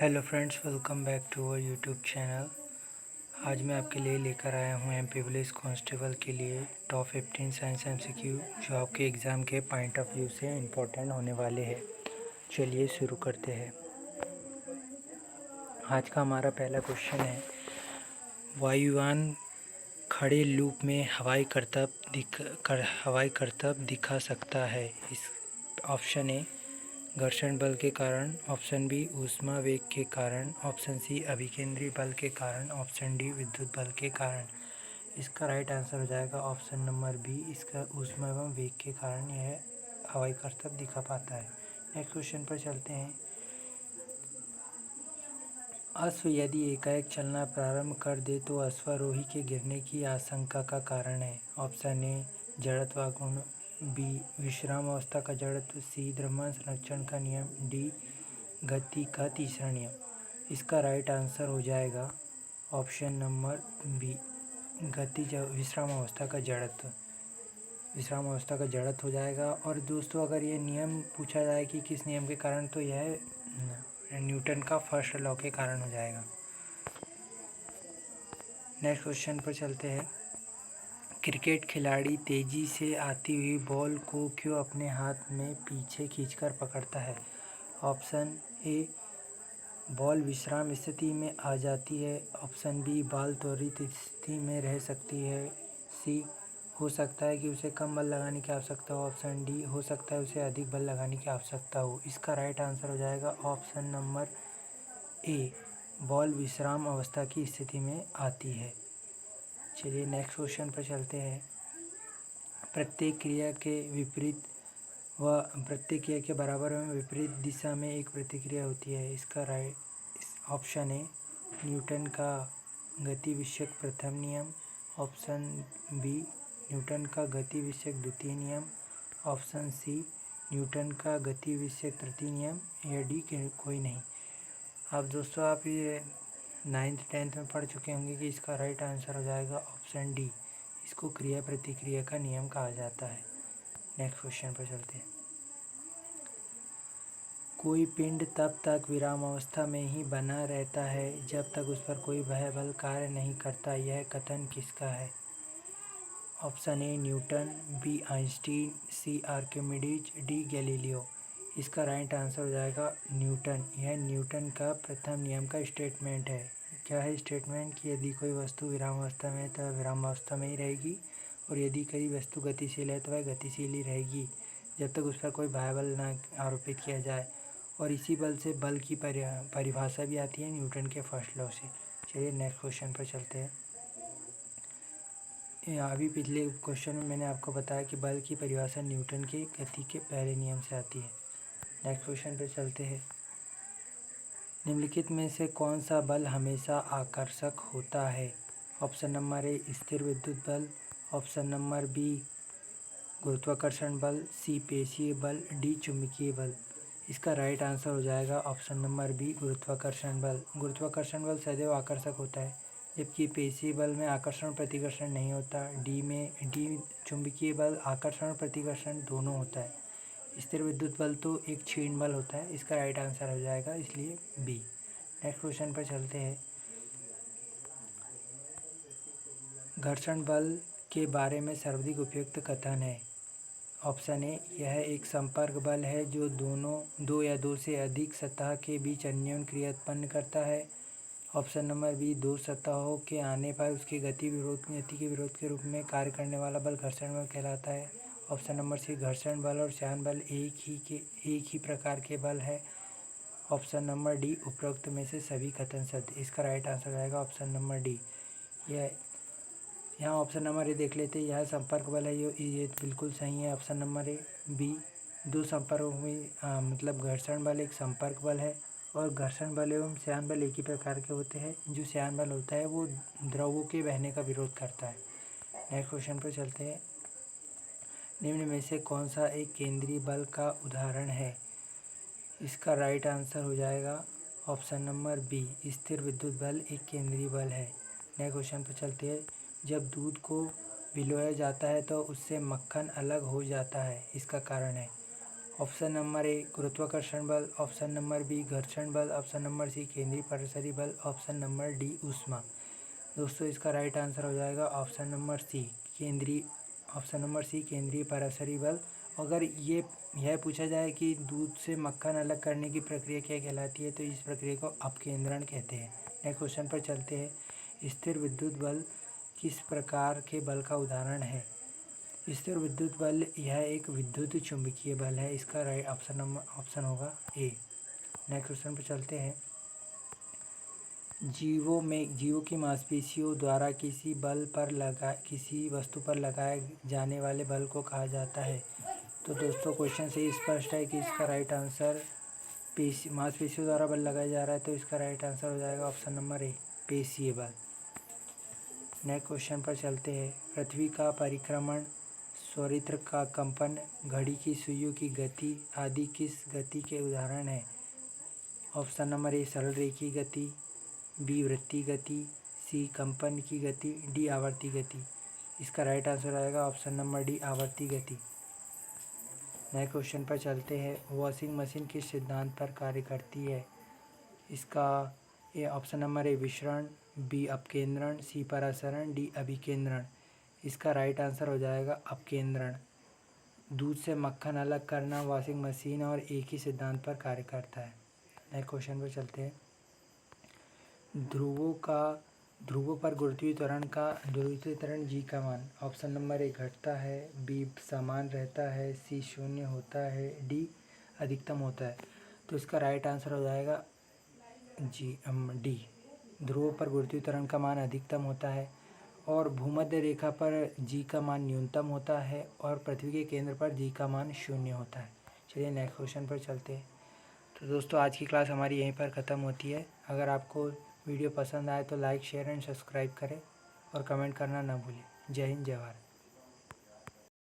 Hello friends, welcome back to our YouTube channel. आज मैं आपके लिए लेकर आया हूँ एमपी पुलिस कांस्टेबल के लिए टॉप 15 साइंस एमसीक्यू जो आपके एग्ज़ाम के पॉइंट ऑफ व्यू से इम्पोर्टेंट होने वाले हैं। चलिए शुरू करते हैं। आज का हमारा पहला क्वेश्चन है, वायुयान खड़े लूप में हवाई करतब दिखा सकता है। इस ऑप्शन ए घर्षण बल के कारण, ऑप्शन बी ऊष्मा वेग के कारण, ऑप्शन सी अभिकेंद्री बल के कारण, ऑप्शन डी विद्युत बल के कारण। इसका राइट आंसर हो जाएगा ऑप्शन नंबर बी, इसका ऊष्मा एवं वेग के कारण यह हवाई करतब दिखा पाता है। नेक्स्ट क्वेश्चन पर चलते हैं। अश्व यदि एकाएक चलना प्रारंभ कर दे तो अश्वारोही के गिरने की आशंका का कारण है। ऑप्शन ए जड़त्व गुण, बी विश्राम अवस्था का जड़त्व, सी द्रव्यमान संरक्षण का नियम, डी गति का तीसरा नियम। इसका राइट आंसर हो जाएगा ऑप्शन नंबर बी, गतिज विश्राम अवस्था का जड़त्व। विश्राम अवस्था का जड़त्व हो जाएगा। और दोस्तों, अगर ये नियम पूछा जाए कि किस नियम के कारण, तो यह न्यूटन का फर्स्ट लॉ के कारण हो जाएगा। नेक्स्ट क्वेश्चन पर चलते हैं। क्रिकेट खिलाड़ी तेजी से आती हुई बॉल को क्यों अपने हाथ में पीछे खींचकर पकड़ता है। ऑप्शन ए बॉल विश्राम स्थिति में आ जाती है, ऑप्शन बी बॉल त्वरित स्थिति में रह सकती है, सी हो सकता है कि उसे कम बल लगाने की आवश्यकता हो, ऑप्शन डी हो सकता है उसे अधिक बल लगाने की आवश्यकता हो। इसका राइट आंसर हो जाएगा ऑप्शन नंबर ए, बॉल विश्राम अवस्था की स्थिति में आती है। चलिए नेक्स्ट क्वेश्चन पर चलते हैं। प्रत्येक क्रिया के विपरीत व प्रत्येक क्रिया के बराबर एवं विपरीत दिशा में एक प्रतिक्रिया होती है। इसका राइट ऑप्शन ए न्यूटन का गति विषयक प्रथम नियम, ऑप्शन बी न्यूटन का गति विषयक द्वितीय नियम, ऑप्शन सी न्यूटन का गति विषयक तृतीय नियम, या डी कोई नहीं। आप दोस्तों, आप ये 9th 10th में पढ़ चुके होंगे कि इसका राइट आंसर हो जाएगा ऑप्शन डी, इसको क्रिया प्रतिक्रिया का नियम कहा जाता है। नेक्स्ट क्वेश्चन पर चलते हैं। कोई पिंड तब तक विराम अवस्था में ही बना रहता है जब तक उस पर कोई बाह्य बल कार्य नहीं करता। यह कथन किसका है। Option A Newton, B Einstein, C Archimedes, D Galileo. इसका राइट आंसर हो जाएगा न्यूटन। यह न्यूटन का प्रथम नियम का स्टेटमेंट है। क्या है स्टेटमेंट कि यदि कोई वस्तु विराम अवस्था में है तो वह विराम अवस्था में ही रहेगी, और यदि कोई वस्तु गतिशील है तो वह गतिशील ही रहेगी जब तक उस पर कोई बाह्य बल न आरोपित किया जाए। और इसी बल से बल की परिभाषा भी आती है न्यूटन के फर्स्ट लॉ से। चलिए नेक्स्ट क्वेश्चन पर चलते हैं। अभी पिछले क्वेश्चन में मैंने आपको बताया कि बल की परिभाषा न्यूटन के गति के पहले नियम से आती है। नेक्स्ट क्वेश्चन पर चलते हैं। निम्नलिखित में से कौन सा बल हमेशा आकर्षक होता है। ऑप्शन नंबर ए स्थिर विद्युत बल, ऑप्शन नंबर बी गुरुत्वाकर्षण बल, सी पेशीय बल, डी चुंबकीय बल। इसका राइट आंसर हो जाएगा ऑप्शन नंबर बी गुरुत्वाकर्षण बल। गुरुत्वाकर्षण बल सदैव आकर्षक होता है, जबकि पेशीय बल में आकर्षण प्रतिकर्षण नहीं होता। डी चुंबकीय बल आकर्षण प्रतिकर्षण दोनों होता है। स्थिर विद्युत बल तो एक क्षीण बल होता है। इसका राइट आंसर हो जाएगा इसलिए बी। नेक्स्ट क्वेश्चन पर चलते हैं। घर्षण बल के बारे में सर्वाधिक उपयुक्त कथन है। ऑप्शन ए यह एक संपर्क बल है जो दो या दो से अधिक सतह के बीच अन्योन्य क्रिया उत्पन्न करता है। ऑप्शन नंबर बी दो सतहों के आने पर उसकी गति के विरोध के रूप में कार्य करने वाला बल घर्षण बल कहलाता है। ऑप्शन नंबर सी घर्षण बल और श्यान बल एक ही प्रकार के बल है। ऑप्शन नंबर डी उपरोक्त में से सभी कथन सत्य। इसका राइट आंसर आएगा ऑप्शन नंबर डी। यह यहाँ ऑप्शन नंबर ए देख लेते हैं। यह संपर्क बल है, ये बिल्कुल सही है। ऑप्शन नंबर ए बी दो संपर्कों में मतलब घर्षण बल एक संपर्क बल है, और घर्षण बल एवं श्यान बल एक ही प्रकार के होते हैं। जो श्यान बल होता है वो द्रवों के बहने का विरोध करता है। नेक्स्ट क्वेश्चन पर चलते हैं। निम्न में से कौन सा एक केंद्रीय बल का उदाहरण है। इसका राइट आंसर हो जाएगा ऑप्शन नंबर बी स्थिर विद्युत बल एक केंद्रीय बल है। नेक्स्ट क्वेश्चन पर चलते हैं। जब दूध को भिगोया जाता है तो उससे मक्खन अलग हो जाता है, इसका कारण है। ऑप्शन नंबर ए गुरुत्वाकर्षण बल, ऑप्शन नंबर बी घर्षण बल, ऑप्शन नंबर सी केंद्रीय पराशरी बल, ऑप्शन नंबर डी ऊष्मा। दोस्तों इसका राइट आंसर हो जाएगा ऑप्शन नंबर सी केंद्रीय पराशरी बल। अगर यह पूछा जाए कि दूध से मक्खन अलग करने की प्रक्रिया क्या कहलाती है, तो इस प्रक्रिया को अपकेंद्रण कहते हैं। नेक्स्ट क्वेश्चन पर चलते हैं। स्थिर विद्युत बल किस प्रकार के बल का उदाहरण है? स्थिर विद्युत बल यह एक विद्युत चुंबकीय बल है। इसका राइट ऑप्शन होगा ए। नेक्स्ट क्वेश्चन पर चलते हैं। जीवों की मांसपेशियों द्वारा किसी वस्तु पर लगाए जाने वाले बल को कहा जाता है। तो दोस्तों क्वेश्चन से स्पष्ट है कि इसका राइट आंसर मांसपेशियों द्वारा बल लगाया जा रहा है, तो इसका राइट आंसर हो जाएगा ऑप्शन नंबर ए पेशीय बल। नेक्स्ट क्वेश्चन पर चलते हैं। पृथ्वी का परिक्रमण, स्वरित्र का कंपन, घड़ी की सुइयों की गति आदि किस गति के उदाहरण हैं? ऑप्शन नंबर ए सरल रेखीय गति, बी वृत्तीय गति, सी कंपन की गति, डी आवर्ती गति। इसका राइट आंसर आएगा ऑप्शन नंबर डी आवर्ती गति। नए क्वेश्चन पर चलते हैं। वॉशिंग मशीन किस सिद्धांत पर कार्य करती है? इसका ये ऑप्शन नंबर ए विसरण, बी अपकेंद्रण, सी परासरण, डी अभिकेंद्रण। इसका राइट आंसर हो जाएगा अपकेंद्रण। दूध से मक्खन अलग करना वॉशिंग मशीन और एक ही सिद्धांत पर कार्य करता है। नए क्वेश्चन पर चलते हैं। ध्रुवों पर गुरुत्वीय त्वरण जी का मान ऑप्शन नंबर ए घटता है, बी समान रहता है, सी शून्य होता है, डी अधिकतम होता है। तो इसका राइट आंसर हो जाएगा डी। ध्रुवों पर गुरुत्वीय त्वरण का मान अधिकतम होता है और भूमध्य रेखा पर जी का मान न्यूनतम होता है और पृथ्वी के केंद्र पर जी का मान शून्य होता है। चलिए नेक्स्ट क्वेश्चन पर चलते हैं। तो दोस्तों आज की क्लास हमारी यहीं पर ख़त्म होती है। अगर आपको वीडियो पसंद आए तो लाइक शेयर एंड सब्सक्राइब करें और कमेंट करना ना भूलें। जय हिंद, जय भारत।